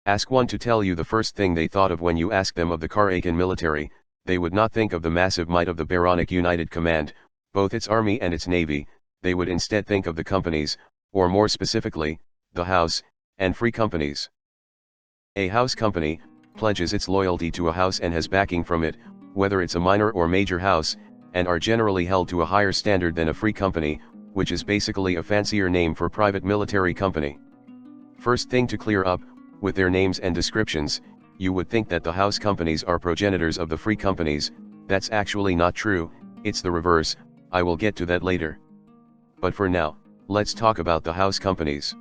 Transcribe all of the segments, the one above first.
Ask one to tell you the first thing they thought of when you ask them of the Kar-Aken military, they would not think of the massive might of the Baronic United Command, both its army and its navy, they would instead think of the companies, or more specifically, the house, and free companies. A house company pledges its loyalty to a house and has backing from it, whether it's a minor or major house, and are generally held to a higher standard than a free company, which is basically a fancier name for private military company. First thing to clear up, with their names and descriptions, you would think that the house companies are progenitors of the free companies. That's actually not true, it's the reverse. I will get to that later. But for now, let's talk about the house companies.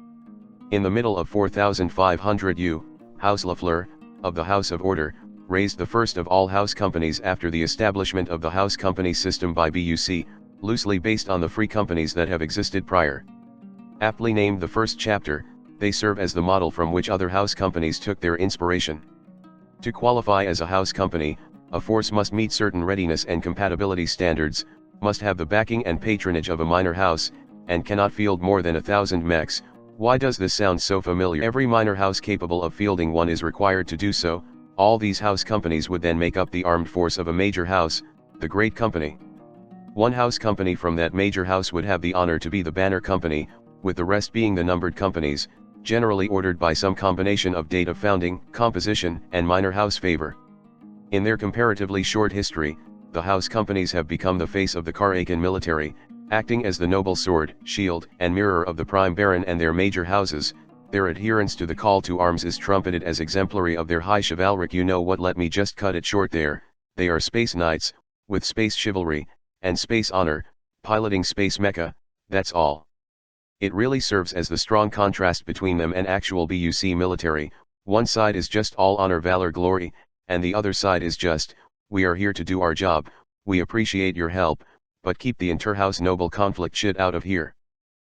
In the middle of 4500 U, House Lafleur, of the House of Order, raised the first of all house companies after the establishment of the house company system by BUC, loosely based on the free companies that have existed prior. Aptly named the first chapter, they serve as the model from which other house companies took their inspiration. To qualify as a house company, a force must meet certain readiness and compatibility standards, must have the backing and patronage of a minor house, and cannot field more than 1,000 mechs. Why does this sound so familiar? Every minor house capable of fielding one is required to do so. All these house companies would then make up the armed force of a major house, the Great Company. One house company from that major house would have the honor to be the banner company, with the rest being the numbered companies, generally ordered by some combination of date of founding, composition, and minor house favor. In their comparatively short history, the house companies have become the face of the Kar-Aken military, acting as the noble sword, shield, and mirror of the prime baron and their major houses. Their adherence to the call to arms is trumpeted as exemplary of their high chivalric. You know what, let me just cut it short there. They are space knights, with space chivalry, and space honor, piloting space mecha, that's all. It really serves as the strong contrast between them and actual BUC military. One side is just all honor, valor, glory, and the other side is just, we are here to do our job, we appreciate your help, but keep the inter-house noble conflict shit out of here.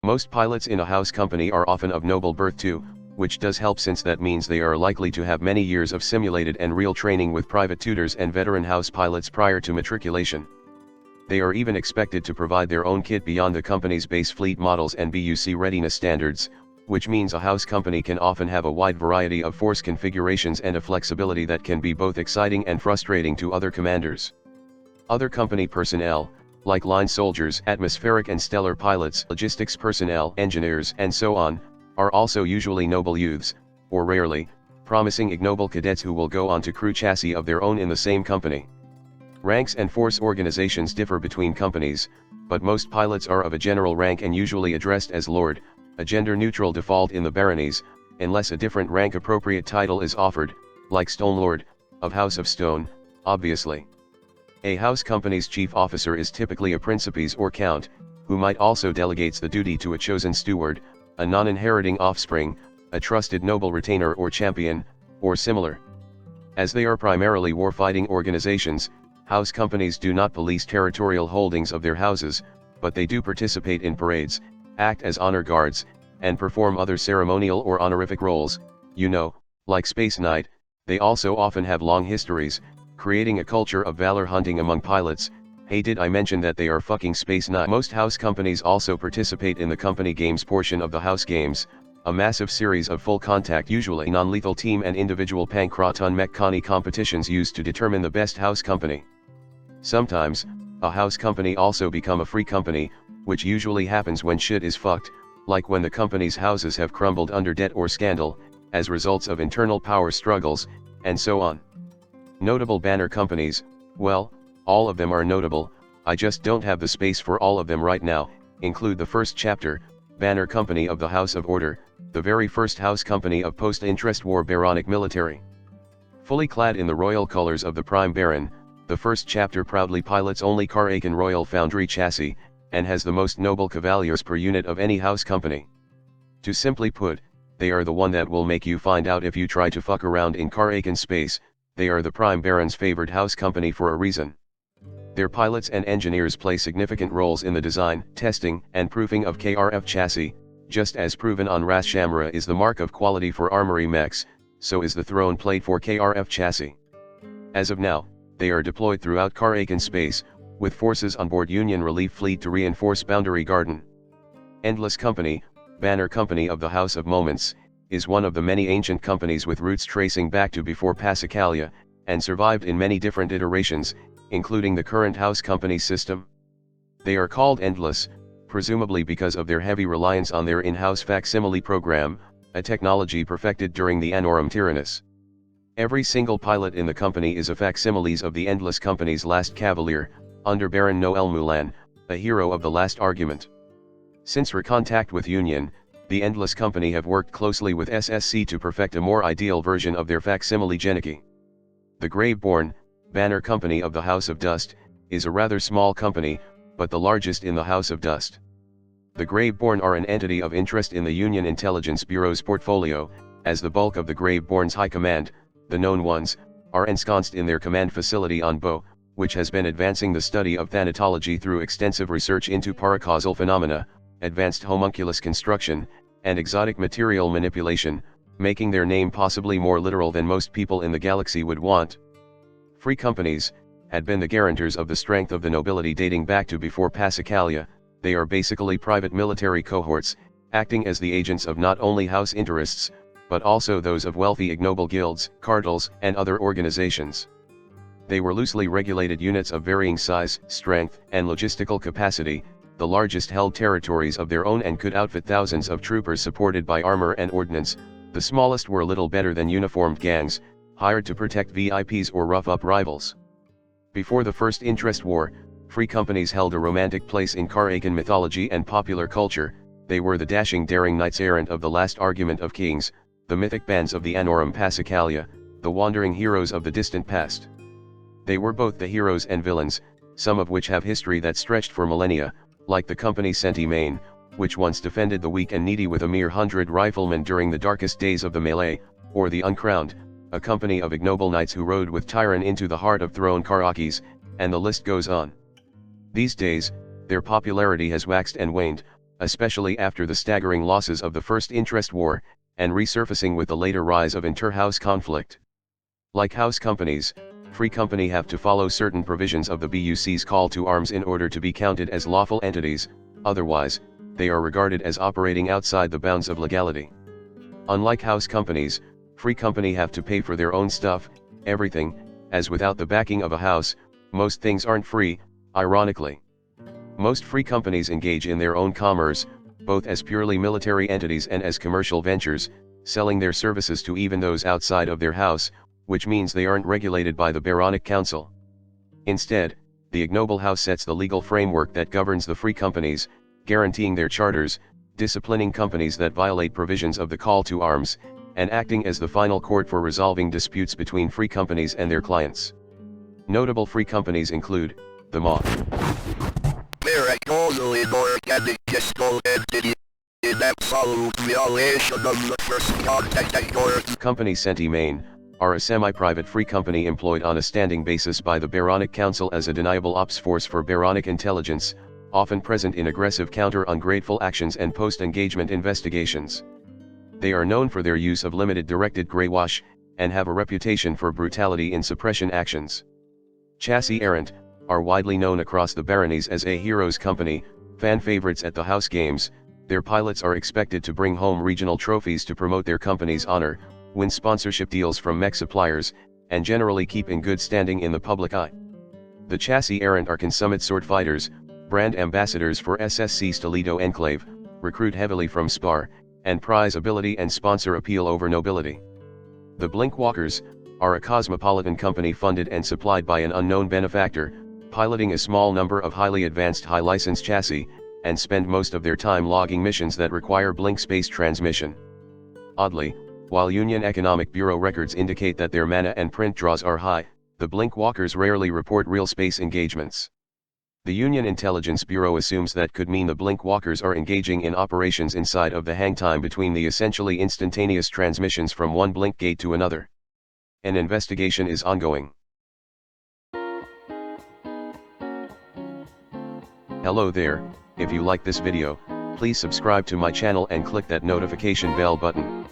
Most pilots in a house company are often of noble birth too, which does help since that means they are likely to have many years of simulated and real training with private tutors and veteran house pilots prior to matriculation. They are even expected to provide their own kit beyond the company's base fleet models and BUC readiness standards, which means a house company can often have a wide variety of force configurations and a flexibility that can be both exciting and frustrating to other commanders. Other company personnel, like line soldiers, atmospheric and stellar pilots, logistics personnel, engineers, and so on, are also usually noble youths, or rarely, promising ignoble cadets who will go on to crew chassis of their own in the same company. Ranks and force organizations differ between companies, but most pilots are of a general rank and usually addressed as Lord, a gender-neutral default in the baronies, unless a different rank-appropriate title is offered, like Stone Lord, of House of Stone, obviously. A house company's chief officer is typically a principes or count, who might also delegates the duty to a chosen steward, a non-inheriting offspring, a trusted noble retainer or champion, or similar. As they are primarily war-fighting organizations, house companies do not police territorial holdings of their houses, but they do participate in parades, act as honor guards, and perform other ceremonial or honorific roles. You know, like Space Knight, they also often have long histories, creating a culture of valor hunting among pilots. Hey, did I mention that they are fucking Space Knight? Most house companies also participate in the company games portion of the house games, a massive series of full contact, usually non-lethal team and individual Pankration Mech-Connie competitions used to determine the best house company. Sometimes, a house company also become a free company, which usually happens when shit is fucked, like when the company's houses have crumbled under debt or scandal, as results of internal power struggles, and so on. Notable banner companies, well, all of them are notable, I just don't have the space for all of them right now, include the first chapter, Banner Company of the House of Order, the very first house company of post-interest war baronic military. Fully clad in the royal colors of the Prime Baron, the first chapter proudly pilots only Kar-Aken Royal Foundry chassis, and has the most noble cavaliers per unit of any house company. To simply put, they are the one that will make you find out if you try to fuck around in Kar-Aken space. They are the Prime Baron's favored house company for a reason. Their pilots and engineers play significant roles in the design, testing, and proofing of KRF chassis. Just as proven on Ras Shamra is the mark of quality for armory mechs, so is the throne plate for KRF chassis. As of now, they are deployed throughout Kar-Aken space, with forces on board Union Relief Fleet to reinforce Boundary Garden. Endless Company, Banner Company of the House of Moments, is one of the many ancient companies with roots tracing back to before Passacaglia, and survived in many different iterations, including the current house company system. They are called endless, presumably because of their heavy reliance on their in-house facsimile program, a technology perfected during the Annorum Tyrannus. Every single pilot in the company is a facsimiles of the Endless Company's last cavalier, under Baron Noel Moulin, a hero of the last argument. Since recontact with Union, the Endless Company have worked closely with SSC to perfect a more ideal version of their facsimile Genicky. The Graveborn, banner company of the House of Dust, is a rather small company, but the largest in the House of Dust. The Graveborn are an entity of interest in the Union Intelligence Bureau's portfolio, as the bulk of the Graveborn's high command, the known ones, are ensconced in their command facility on Bo, which has been advancing the study of thanatology through extensive research into paracausal phenomena, advanced homunculus construction, and exotic material manipulation, making their name possibly more literal than most people in the galaxy would want. Free companies had been the guarantors of the strength of the nobility dating back to before Passacaglia. They are basically private military cohorts, acting as the agents of not only house interests, but also those of wealthy ignoble guilds, cartels, and other organizations. They were loosely regulated units of varying size, strength, and logistical capacity. The largest held territories of their own and could outfit thousands of troopers supported by armor and ordnance. The smallest were little better than uniformed gangs, hired to protect VIPs or rough up rivals. Before the First Interest War, free companies held a romantic place in Karakan mythology and popular culture. They were the dashing daring knights-errant of the last argument of kings, the mythic bands of the Annorum Passacaglia, the wandering heroes of the distant past. They were both the heroes and villains, some of which have history that stretched for millennia, like the company Centimaine, which once defended the weak and needy with a mere 100 riflemen during the darkest days of the melee, or the Uncrowned, a company of ignoble knights who rode with Tyron into the heart of throne Karakis, and the list goes on. These days, their popularity has waxed and waned, especially after the staggering losses of the First Interest War, and resurfacing with the later rise of inter-house conflict. Like house companies, free company have to follow certain provisions of the BUC's call to arms in order to be counted as lawful entities, otherwise, they are regarded as operating outside the bounds of legality. Unlike house companies, free company have to pay for their own stuff, everything, as without the backing of a house, most things aren't free, ironically. Most free companies engage in their own commerce, both as purely military entities and as commercial ventures, selling their services to even those outside of their house, which means they aren't regulated by the Baronic Council. Instead, the ignoble house sets the legal framework that governs the free companies, guaranteeing their charters, disciplining companies that violate provisions of the call to arms, and acting as the final court for resolving disputes between free companies and their clients. Notable free companies include the Moth Company Centimaine, are a semi-private free company employed on a standing basis by the Baronic Council as a deniable ops force for Baronic intelligence, often present in aggressive counter-ungrateful actions and post-engagement investigations. They are known for their use of limited directed greywash, and have a reputation for brutality in suppression actions. Chassis Errant, are widely known across the baronies as a heroes company, fan favorites at the house games. Their pilots are expected to bring home regional trophies to promote their company's honor, win sponsorship deals from mech suppliers, and generally keep in good standing in the public eye. The Chassis Errant are consummate sword fighters, brand ambassadors for SSC's Toledo Enclave, recruit heavily from Spar, and prize ability and sponsor appeal over nobility. The Blinkwalkers, are a cosmopolitan company funded and supplied by an unknown benefactor, piloting a small number of highly advanced high-license chassis, and spend most of their time logging missions that require blink space transmission. Oddly, while Union Economic Bureau records indicate that their mana and print draws are high, the Blinkwalkers rarely report real space engagements. The Union Intelligence Bureau assumes that could mean the Blinkwalkers are engaging in operations inside of the hang time between the essentially instantaneous transmissions from one blink gate to another. An investigation is ongoing. Hello there, if you like this video, please subscribe to my channel and click that notification bell button.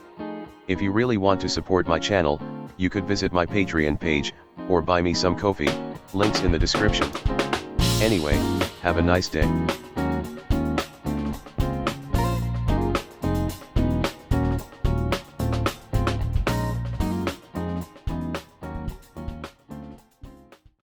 If you really want to support my channel, you could visit my Patreon page, or buy me some coffee, links in the description. Anyway, have a nice day.